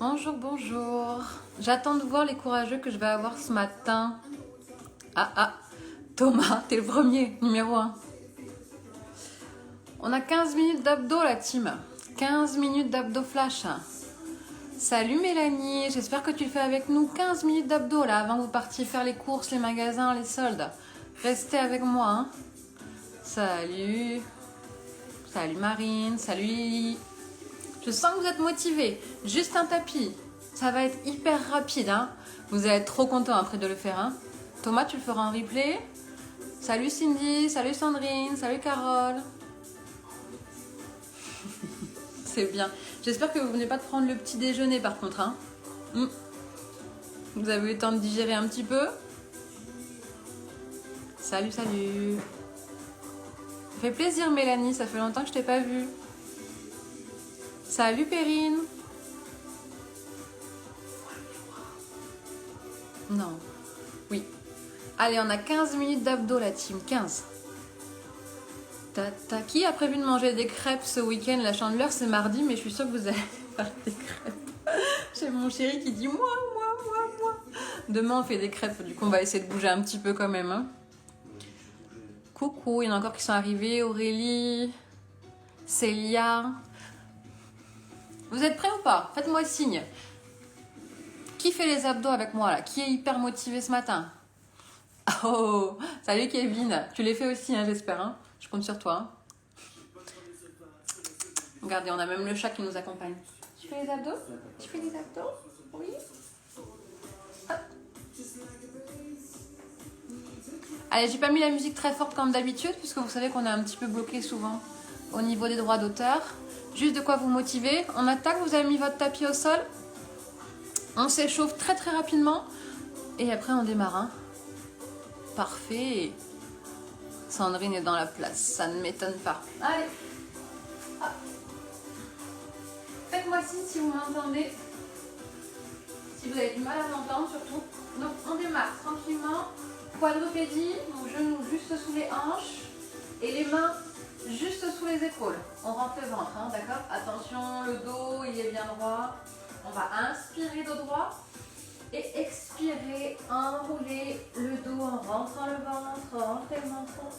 Bonjour, bonjour. J'attends de voir les courageux que je vais avoir ce matin. Ah, Thomas, t'es le premier, numéro 1. On a 15 minutes d'abdos, la team. 15 minutes d'abdos flash. Salut Mélanie, j'espère que tu fais avec nous 15 minutes d'abdos là, avant que vous partiez faire les courses, les magasins, les soldes. Restez avec moi. Hein. Salut. Salut Marine, salut Lily. Je sens que vous êtes motivés. Juste un tapis. Ça va être hyper rapide. Hein. Vous allez être trop content après de le faire. Hein. Thomas, tu le feras en replay. Salut Cindy, salut Sandrine, salut Carole. C'est bien. J'espère que vous venez pas de prendre le petit déjeuner par contre. Hein. Vous avez eu le temps de digérer un petit peu. Salut, salut. Ça fait plaisir Mélanie, ça fait longtemps que je t'ai pas vue. Salut Perrine. Non. Oui. Allez, on a 15 minutes d'abdos la team. 15. Qui a prévu de manger des crêpes ce week-end? La Chandeleur, c'est mardi, mais je suis sûre que vous allez faire des crêpes. J'ai mon chéri qui dit moi. Demain, on fait des crêpes. Du coup, on va essayer de bouger un petit peu quand même. Hein. Coucou, il y en a encore qui sont arrivés. Aurélie, Célia. Vous êtes prêts ou pas? Faites-moi signe. Qui fait les abdos avec moi là? Qui est hyper motivé ce matin? Oh, salut Kevin. Tu les fais aussi, hein, j'espère. Hein, je compte sur toi. Hein. Regardez, on a même le chat qui nous accompagne. Tu fais les abdos? Tu fais les abdos? Oui. Hop. Allez, j'ai pas mis la musique très forte comme d'habitude, puisque vous savez qu'on est un petit peu bloqué souvent au niveau des droits d'auteur. Juste de quoi vous motiver. On attaque, vous avez mis votre tapis au sol. On s'échauffe très très rapidement. Et après on démarre. Hein. Parfait. Sandrine est dans la place, ça ne m'étonne pas. Allez. Hop. Faites-moi signe si vous m'entendez. Si vous avez du mal à m'entendre surtout. Donc on démarre tranquillement. Quadrupédie, mon genou juste sous les hanches. Et les mains juste sous les épaules. On rentre le ventre, hein, d'accord? Attention, le dos, il est bien droit. On va inspirer dos droit. Et expirer, enrouler le dos en rentrant le ventre, rentrer le menton.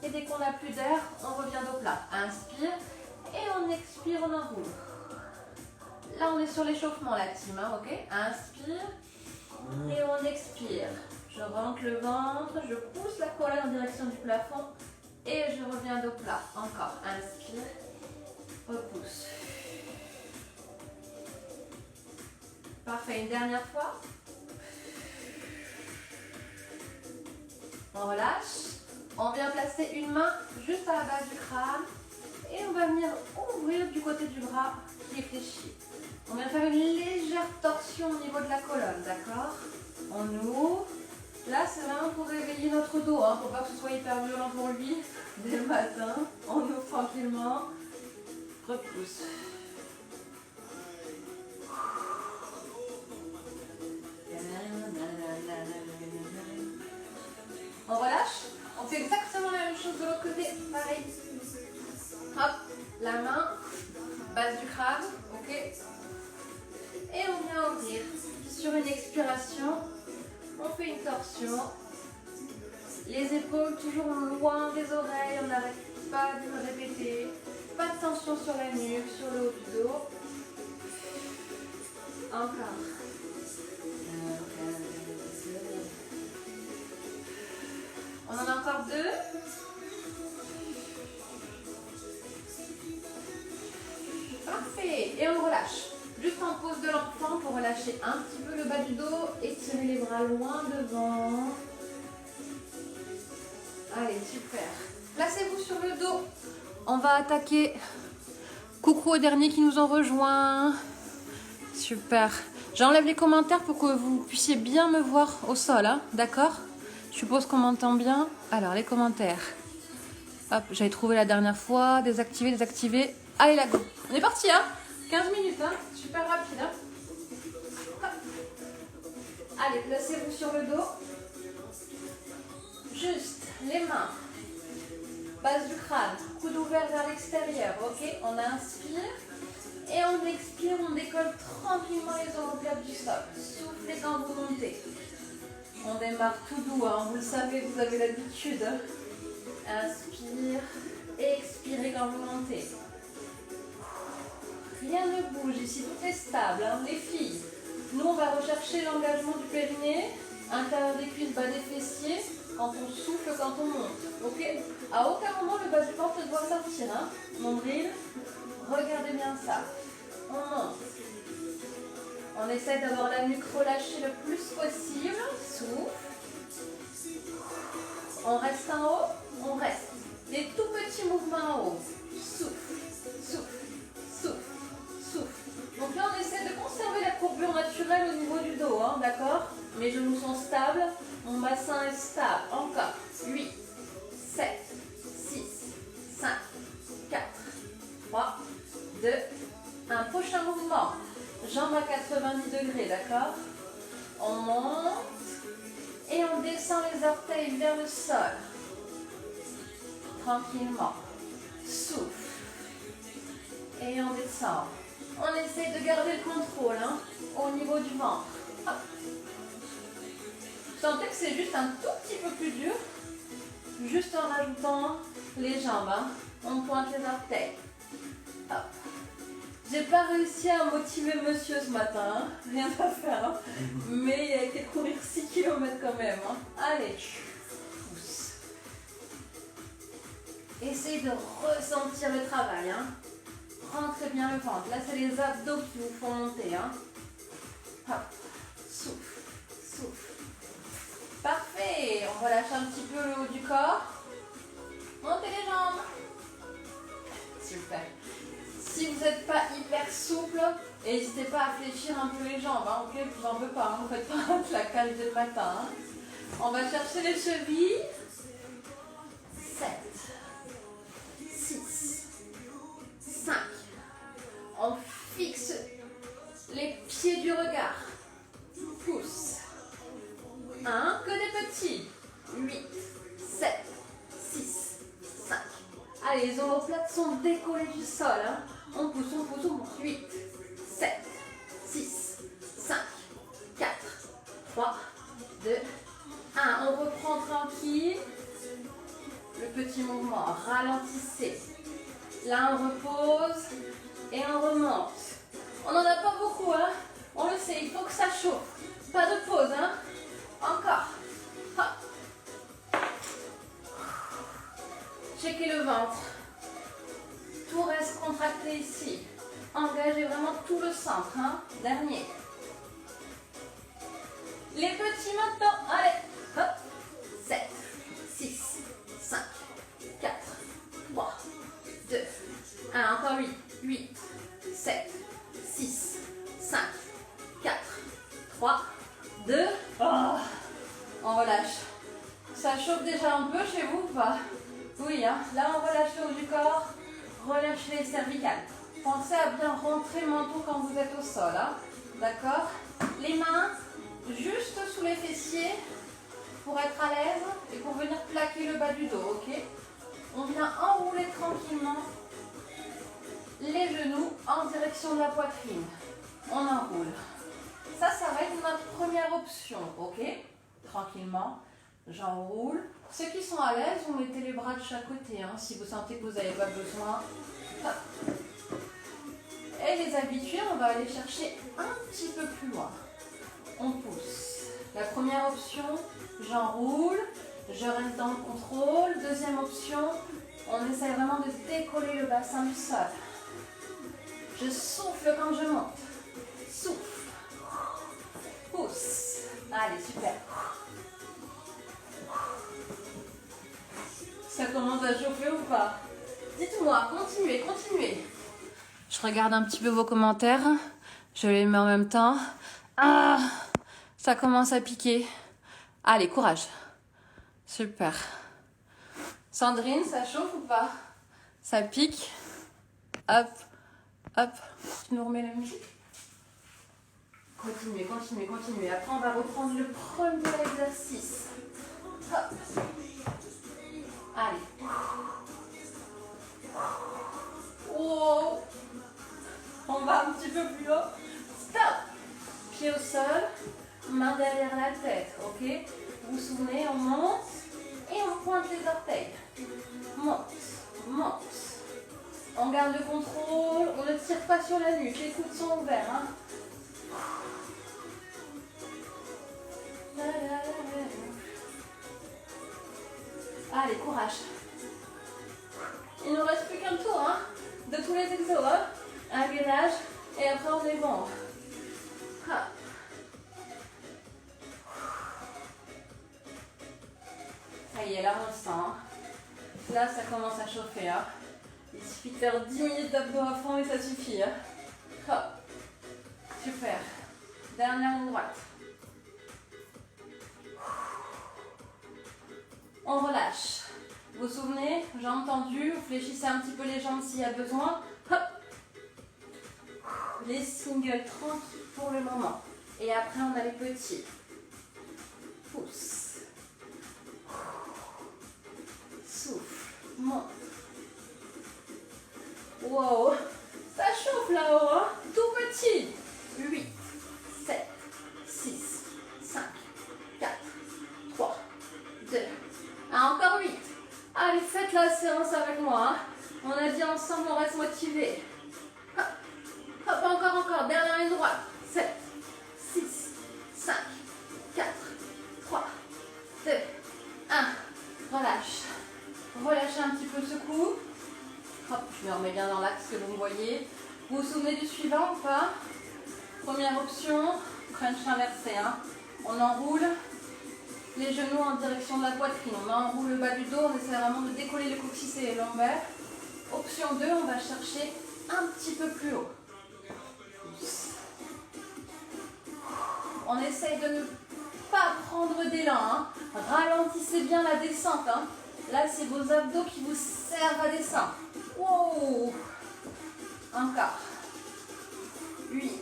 Et dès qu'on n'a plus d'air, on revient dos plat. Inspire et on expire, on enroule. Là, on est sur l'échauffement, la team, hein, ok? Inspire et on expire. Je rentre le ventre, je pousse la colonne en direction du plafond et je reviens dos plat. Encore, inspire, repousse. Parfait, une dernière fois. On relâche. On vient placer une main juste à la base du crâne. Et on va venir ouvrir du côté du bras qui est fléchi. On vient faire une légère torsion au niveau de la colonne, d'accord? On ouvre. Là, c'est vraiment pour réveiller notre dos, hein, pour pas que ce soit hyper violent pour lui dès le matin. On ouvre tranquillement. Repousse. On relâche. On fait exactement la même chose de l'autre côté. Pareil. Hop, la main, base du crâne, ok. Et on vient ouvrir. Sur une expiration, on fait une torsion. Les épaules toujours loin des oreilles, on n'arrête pas de le répéter. Pas de tension sur la nuque, sur le haut du dos. Encore. On en a encore 2. Parfait. Et on relâche. Juste en pose de l'enfant pour relâcher un petit peu le bas du dos et tirer les bras loin devant. Allez, super. Placez-vous sur le dos. On va attaquer. Coucou aux derniers qui nous ont rejoints. Super. J'enlève les commentaires pour que vous puissiez bien me voir au sol, hein, d'accord? Je suppose qu'on m'entend bien. Alors, les commentaires. Hop, j'avais trouvé la dernière fois. Désactiver, désactiver. Allez, là, go. On est parti, hein? 15 minutes, hein? Super rapide, hein? Hop. Allez, placez-vous sur le dos. Juste les mains. Base du crâne. Coude ouvert vers l'extérieur, ok? On inspire. Et on expire, on décolle tranquillement les omoplates du sol. Soufflez quand vous montez. On démarre tout doux, hein. Vous le savez, vous avez l'habitude. Inspire, expirez quand vous montez. Rien ne bouge, ici tout est stable, hein. Les filles, nous on va rechercher l'engagement du périnée, intérieur des cuisses, bas des fessiers, quand on souffle, quand on monte, ok? À aucun moment le bas du ventre ne doit sortir, hein. Nombril, regardez bien ça. On monte. On essaie d'avoir la nuque relâchée le plus possible. Souffle. On reste en haut, on reste. Des tout petits mouvements en haut. Souffle, souffle, souffle, souffle. Donc là, on essaie de conserver la courbure naturelle au niveau du dos, hein, d'accord? Mes genoux sont stables, mon bassin est stable. Encore. 8, 7, 6, 5, 4, 3, 2, 1. Prochain mouvement. Jambes à 90 degrés, d'accord? On monte et on descend les orteils vers le sol. Tranquillement. Souffle. Et on descend. On essaie de garder le contrôle, hein, au niveau du ventre. Hop. Vous sentez que c'est juste un tout petit peu plus dur, juste en rajoutant les jambes, hein. On pointe les orteils. Hop. J'ai pas réussi à motiver monsieur ce matin, hein. Rien à faire, hein. Mais il a été courir 6 km quand même, hein. Allez, pousse. Essayez de ressentir le travail, hein. Rentrez bien le ventre. Là, c'est les abdos qui vous font monter, hein. Hop. Souffle, souffle. Parfait. On relâche un petit peu le haut du corps. Montez les jambes. Super. Si vous n'êtes pas hyper souple, n'hésitez pas à fléchir un peu les jambes, hein, ok? Je vous en veux pas, hein, vous ne faites pas un claquage dès le matin. Hein. On va chercher les chevilles. 7, 6, 5. On fixe les pieds du regard. Pousse. 1, que des petits. 8, 7, 6, 5. Allez, les omoplates sont décollées du sol. Hein. On pousse, on pousse, on pousse. 8, 7, 6, 5, 4, 3, 2, 1. On reprend tranquille. Le petit mouvement, ralentissez. Là, on repose et on remonte. On n'en a pas beaucoup, hein. On le sait, il faut que ça chauffe. Pas de pause, hein. Encore. Hop. Checkez le ventre. Tout reste contracté ici. Engagez vraiment tout le centre, hein. Dernier. Les petits maintenant. Allez. Hop. 7, 6, 5, 4, 3, 2, 1. Encore 8, 8, 7, 6, 5, 4, 3, 2. Oh. On relâche. Ça chauffe déjà un peu chez vous ou pas? Oui, hein. Là on relâche le haut du corps. Relâchez les cervicales. Pensez à bien rentrer le menton quand vous êtes au sol. Hein. D'accord? Les mains juste sous les fessiers pour être à l'aise et pour venir plaquer le bas du dos. Ok? On vient enrouler tranquillement les genoux en direction de la poitrine. On enroule. Ça va être notre première option. Ok? Tranquillement. J'enroule. Ceux qui sont à l'aise, vous mettez les bras de chaque côté, hein, si vous sentez que vous n'avez pas besoin. Hop. Et les habitués, on va aller chercher un petit peu plus loin. On pousse. La première option, j'enroule, je reste dans le contrôle. Deuxième option, on essaie vraiment de décoller le bassin du sol. Je souffle quand je monte. Souffle. Pousse. Allez, super. Ça commence à chauffer ou pas? Dites-moi, continuez, continuez. Je regarde un petit peu vos commentaires. Je les mets en même temps. Ah, ça commence à piquer. Allez, courage. Super. Sandrine, ça chauffe ou pas? Ça pique. Hop, hop. Tu nous remets la musique? Continuez, continuez, continuez. Après, on va reprendre le premier exercice. Hop. Allez. Wow. On petit peu plus haut. Stop. Pied au sol, main derrière la tête, ok? Vous vous souvenez, on monte et on pointe les orteils. Monte, monte. On garde le contrôle, on ne tire pas sur la nuque, les coudes sont ouverts. Hein. Allez, courage. Il ne nous reste plus qu'un tour hein, de tous les exos. Hein. Un gainage et après on est bon. Ah. Ça y est, là on le sent. Hein. Là ça commence à chauffer. Hein. Il suffit de faire 10 minutes d'abdos à fond et ça suffit. Hein. Hop. Super. Dernière ligne droite. On relâche. Vous vous souvenez, jambes tendues, vous fléchissez un petit peu les jambes s'il y a besoin. Hop. Les singles tranquilles pour le moment. Et après on a les petits. Pousse. Souffle. Monte. Wow. Ça chauffe là-haut. Hein. Tout petit. 8, 7, 6, 5, 4, 3, 2. Encore 8. Allez, faites la séance avec moi. Hein. On a dit ensemble, on reste motivé. Hop, hop, encore. Dernière ligne droite. 7, 6, 5, 4, 3, 2, 1. Relâche. Relâchez un petit peu ce cou. Hop, je me remets bien dans l'axe que vous me voyez. Vous vous souvenez du suivant ou pas? Première option, crunch inversé. Hein. On enroule les genoux en direction de la poitrine. On enroule le bas du dos, on essaie vraiment de décoller le coccyx et les lombaires. Option 2, on va chercher un petit peu plus haut. On essaye de ne pas prendre d'élan. Hein. Ralentissez bien la descente. Hein. Là, c'est vos abdos qui vous servent à descendre. Wow. Encore. 8,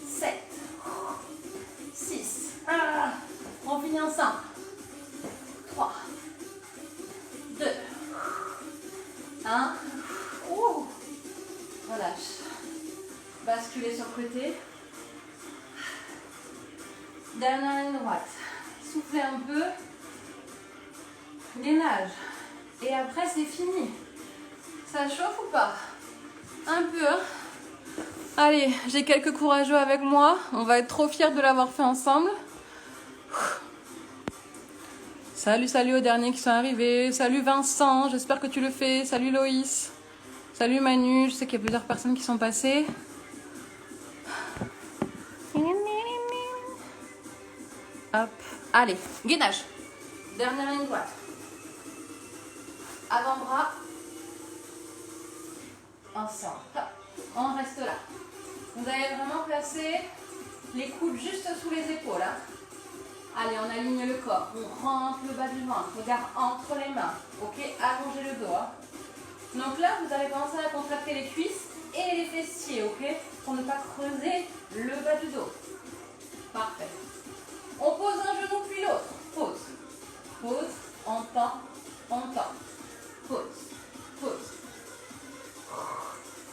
7, 6. Ah. On finit ensemble. 3, 2, 1. Ouh. Relâche. Basculez sur le côté. Dernière ligne droite. Soufflez un peu. Gainage. Et après, c'est fini. Ça chauffe ou pas? Un peu. Hein. Allez, j'ai quelques courageux avec moi. On va être trop fiers de l'avoir fait ensemble. Salut aux derniers qui sont arrivés. Salut Vincent, j'espère que tu le fais. Salut Loïs. Salut Manu, je sais qu'il y a plusieurs personnes qui sont passées. Hop. Allez, gainage. Dernière ligne droite. Avant-bras. Ensemble. Hop. On reste là. Vous allez vraiment placer les coudes juste sous les épaules. Hein. Allez, on aligne le corps. On rentre le bas du ventre. Regard entre les mains. Ok, allongez le dos. Hein. Donc là, vous allez commencer à contracter les cuisses et les fessiers, ok? Pour ne pas creuser le bas du dos. Parfait. On pose un genou puis l'autre. Pose. Pose. On tend. On tend. Pause. Pause.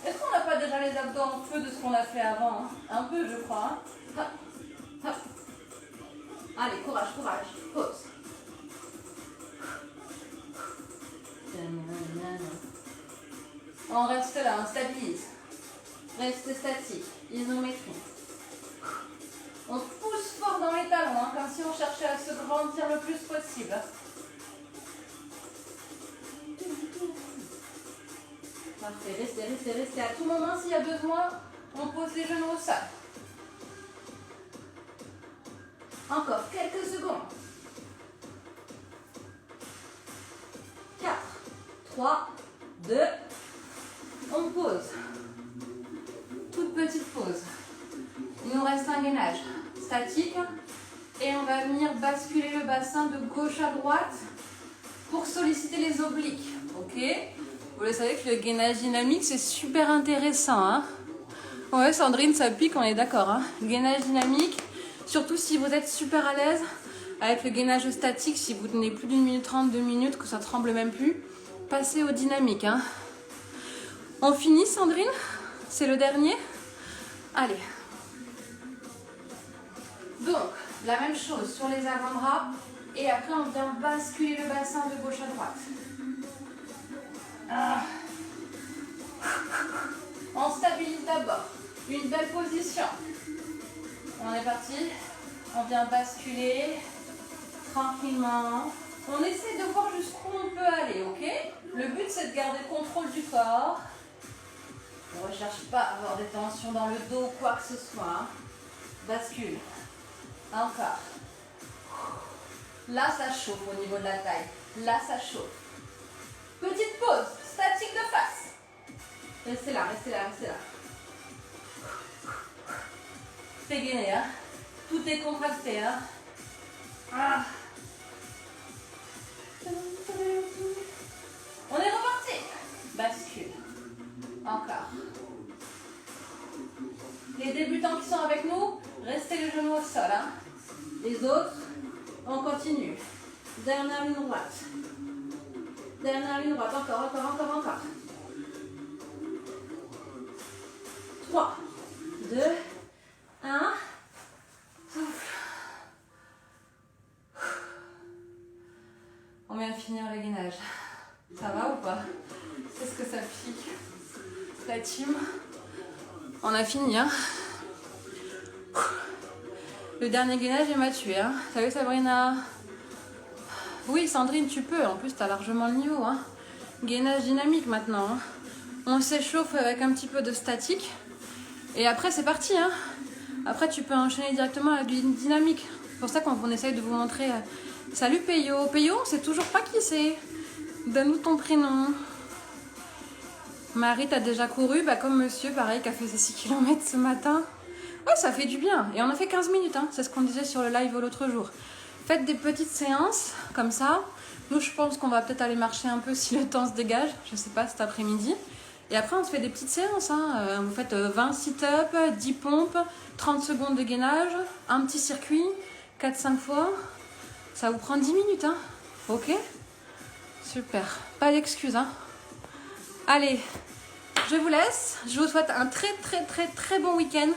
Est-ce qu'on n'a pas déjà les abdos en feu de ce qu'on a fait avant hein? Un peu, je crois. Hein. Hop. Hop. Allez, courage. Pause. On reste là, on stabilise. Reste statique. Isométrie. On pousse fort dans les talons, hein, comme si on cherchait à se grandir le plus possible. Parfait, restez. À tout moment, s'il y a besoin, on pose les genoux au sol. Encore quelques secondes. 4, 3, 2, on pose. Toute petite pause. Il nous reste un gainage statique et on va venir basculer le bassin de gauche à droite pour solliciter les obliques. Ok? Vous le savez que le gainage dynamique c'est super intéressant. Hein? Ouais, Sandrine, ça pique, on est d'accord. Hein? Gainage dynamique, surtout si vous êtes super à l'aise avec le gainage statique, si vous tenez plus d'1 minute 30, 2 minutes, que ça tremble même plus, passez au dynamique. Hein? On finit, Sandrine? C'est le dernier. Allez. Donc, la même chose sur les avant-bras. Et après, on vient basculer le bassin de gauche à droite. Ah. On stabilise d'abord. Une belle position. On est parti. On vient basculer tranquillement. On essaie de voir jusqu'où on peut aller, ok? Le but, c'est de garder le contrôle du corps. On ne recherche pas à avoir des tensions dans le dos ou quoi que ce soit. Bascule. Encore. Là, ça chauffe au niveau de la taille. Là, ça chauffe. Petite pause. Statique de face. Restez là, restez là, restez là. C'est gainé, hein? Tout est contracté, hein? Ah. On est reparti. Bascule. Encore. Les débutants qui sont avec nous, restez les genoux au sol, hein? Les autres, on continue. Dernière ligne droite. Dernière ligne droite. Encore, encore, encore, encore. 3, 2, 1. Souffle. On vient de finir le gainage. Ça va ou pas? C'est ce que ça pique. La team. On a fini, hein? Le dernier gainage, il m'a tué, hein? T'as vu, Sabrina? Oui, Sandrine, tu peux. En plus, t'as largement le niveau, hein? Gainage dynamique maintenant, hein? On s'échauffe avec un petit peu de statique. Et après, c'est parti, hein? Après, tu peux enchaîner directement avec du dynamique. C'est pour ça qu'on essaye de vous montrer... Salut Peyo. Peyo, on sait toujours pas qui c'est. Donne-nous ton prénom. Marie, t'as déjà couru? Bah, comme monsieur, pareil, qui a fait ses 6 km ce matin. Ouais, ça fait du bien. Et on a fait 15 minutes, hein. C'est ce qu'on disait sur le live l'autre jour. Faites des petites séances, comme ça. Nous, je pense qu'on va peut-être aller marcher un peu si le temps se dégage. Je sais pas, cet après-midi. Et après, on se fait des petites séances, hein. Vous faites 20 sit-up, 10 pompes, 30 secondes de gainage, un petit circuit, 4-5 fois. Ça vous prend 10 minutes, hein. Ok? Super. Pas d'excuses, hein. Allez, je vous laisse. Je vous souhaite un très bon week-end.